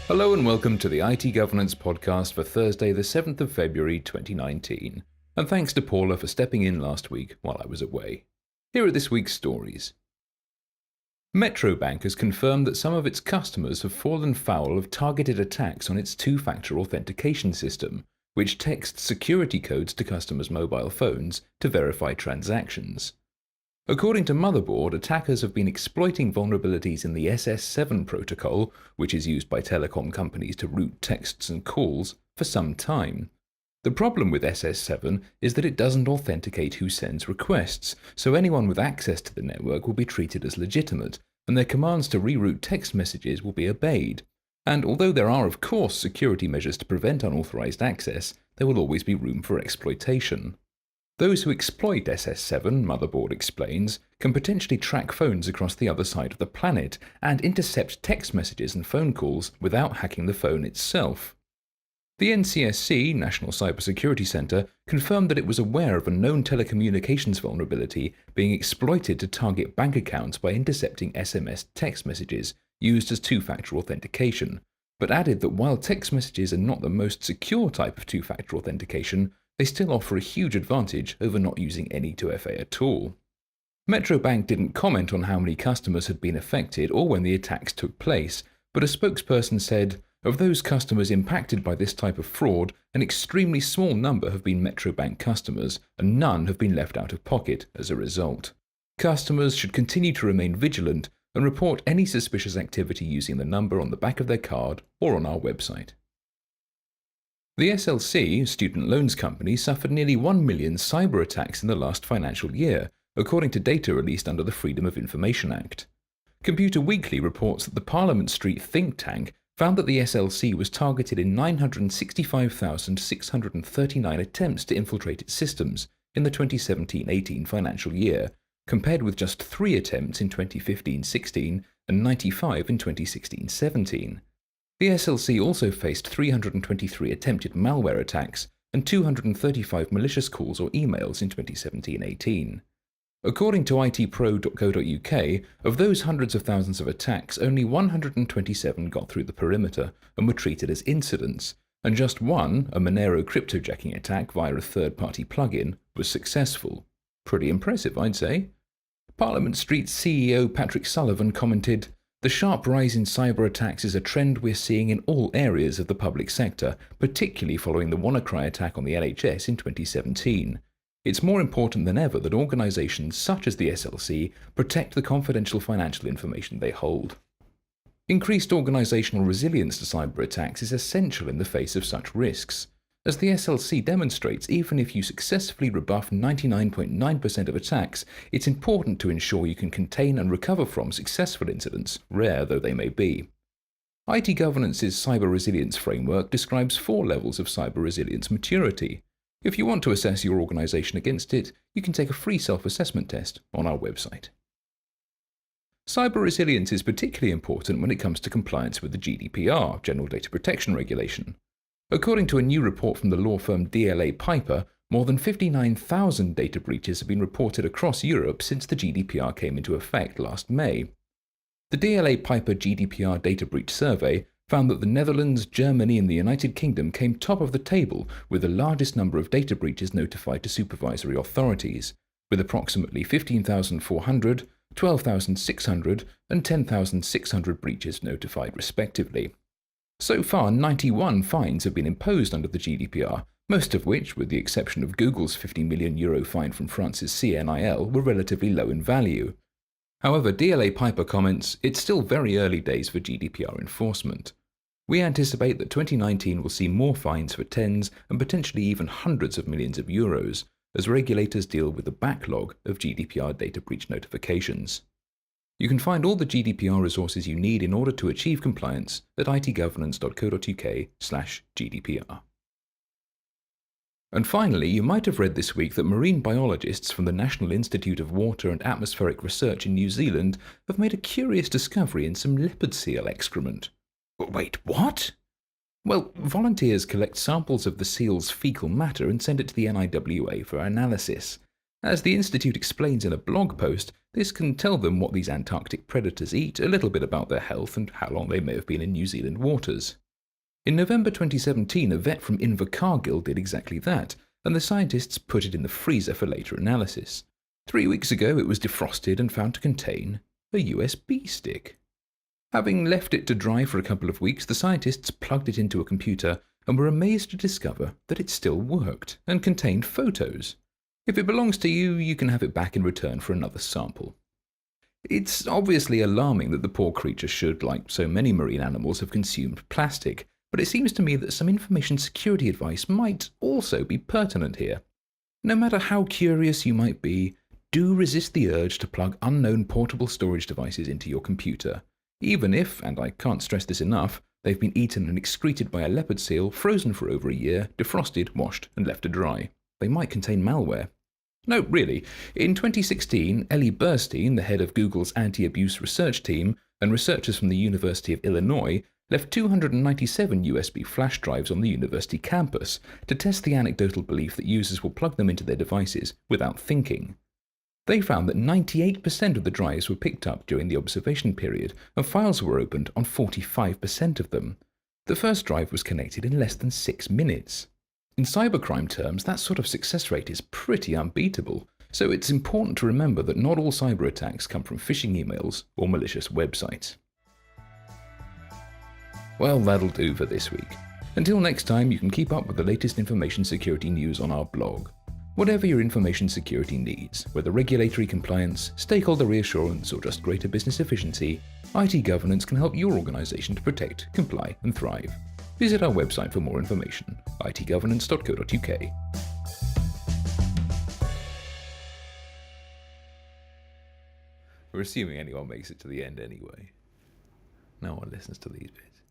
Hello and welcome to the IT Governance Podcast for Thursday the 7th of February 2019. And thanks to Paula for stepping in last week while I was away. Here are this week's stories. Metro Bank has confirmed that some of its customers have fallen foul of targeted attacks on its two-factor authentication system, which texts security codes to customers' mobile phones to verify transactions. According to Motherboard, attackers have been exploiting vulnerabilities in the SS7 protocol, which is used by telecom companies to route texts and calls, for some time. The problem with SS7 is that it doesn't authenticate who sends requests, so anyone with access to the network will be treated as legitimate, and their commands to reroute text messages will be obeyed. And although there are of course security measures to prevent unauthorized access, there will always be room for exploitation. Those who exploit SS7, Motherboard explains, can potentially track phones across the other side of the planet and intercept text messages and phone calls without hacking the phone itself. The NCSC, National Cybersecurity Center, confirmed that it was aware of a known telecommunications vulnerability being exploited to target bank accounts by intercepting SMS text messages used as two-factor authentication, but added that while text messages are not the most secure type of two-factor authentication, they still offer a huge advantage over not using any 2FA at all. Metro Bank didn't comment on how many customers had been affected or when the attacks took place, but a spokesperson said, "Of those customers impacted by this type of fraud, an extremely small number have been Metro Bank customers, and none have been left out of pocket as a result. Customers should continue to remain vigilant and report any suspicious activity using the number on the back of their card or on our website." The SLC, Student Loans Company, suffered nearly 1 million cyber attacks in the last financial year, according to data released under the Freedom of Information Act. Computer Weekly reports that the Parliament Street think tank found that the SLC was targeted in 965,639 attempts to infiltrate its systems in the 2017-18 financial year, compared with just 3 attempts in 2015-16 and 95 in 2016-17. The SLC also faced 323 attempted malware attacks and 235 malicious calls or emails in 2017-18. According to itpro.co.uk, of those hundreds of thousands of attacks, only 127 got through the perimeter and were treated as incidents, and just one, a Monero cryptojacking attack via a third-party plugin, was successful. Pretty impressive, I'd say. Parliament Street's CEO Patrick Sullivan commented, "The sharp rise in cyber attacks is a trend we're seeing in all areas of the public sector, particularly following the WannaCry attack on the NHS in 2017. It's more important than ever that organisations such as the SLC protect the confidential financial information they hold." Increased organisational resilience to cyber attacks is essential in the face of such risks. As the SLC demonstrates, even if you successfully rebuff 99.9% of attacks, it's important to ensure you can contain and recover from successful incidents, rare though they may be. IT Governance's Cyber Resilience Framework describes 4 levels of cyber resilience maturity. If you want to assess your organisation against it, you can take a free self-assessment test on our website. Cyber resilience is particularly important when it comes to compliance with the GDPR, General Data Protection Regulation. According to a new report from the law firm DLA Piper, more than 59,000 data breaches have been reported across Europe since the GDPR came into effect last May. The DLA Piper GDPR Data Breach Survey found that the Netherlands, Germany and the United Kingdom came top of the table with the largest number of data breaches notified to supervisory authorities, with approximately 15,400, 12,600 and 10,600 breaches notified respectively. So far, 91 fines have been imposed under the GDPR, most of which, with the exception of Google's €50 million fine from France's CNIL, were relatively low in value. However, DLA Piper comments, "It's still very early days for GDPR enforcement. We anticipate that 2019 will see more fines for tens and potentially even hundreds of millions of euros as regulators deal with the backlog of GDPR data breach notifications." You can find all the GDPR resources you need in order to achieve compliance at itgovernance.co.uk/GDPR. And finally, you might have read this week that marine biologists from the National Institute of Water and Atmospheric Research in New Zealand have made a curious discovery in some leopard seal excrement. Wait, what? Well, volunteers collect samples of the seal's fecal matter and send it to the NIWA for analysis. As the Institute explains in a blog post, This can tell them what these Antarctic predators eat, a little bit about their health, and how long they may have been in New Zealand waters. In November 2017, a vet from Invercargill did exactly that, and the scientists put it in the freezer for later analysis. 3 weeks ago, it was defrosted and found to contain a USB stick. Having left it to dry for a couple of weeks, the scientists plugged it into a computer and were amazed to discover that it still worked and contained photos. If it belongs to you, you can have it back in return for another sample. It's obviously alarming that the poor creature should, like so many marine animals, have consumed plastic, but it seems to me that some information security advice might also be pertinent here. No matter how curious you might be, do resist the urge to plug unknown portable storage devices into your computer, even if, and I can't stress this enough, they've been eaten and excreted by a leopard seal, frozen for over a year, defrosted, washed, and left to dry. They might contain malware. No, really. In 2016, Ellie Burstein, the head of Google's anti-abuse research team, and researchers from the University of Illinois left 297 USB flash drives on the university campus to test the anecdotal belief that users will plug them into their devices without thinking. They found that 98% of the drives were picked up during the observation period, and files were opened on 45% of them. The first drive was connected in less than 6 minutes. In cybercrime terms, that sort of success rate is pretty unbeatable, so it's important to remember that not all cyber attacks come from phishing emails or malicious websites. Well, that'll do for this week. Until next time, you can keep up with the latest information security news on our blog. Whatever your information security needs, whether regulatory compliance, stakeholder reassurance, or just greater business efficiency, IT Governance can help your organization to protect, comply, and thrive. Visit our website for more information, itgovernance.co.uk. We're assuming anyone makes it to the end anyway. No one listens to these bits.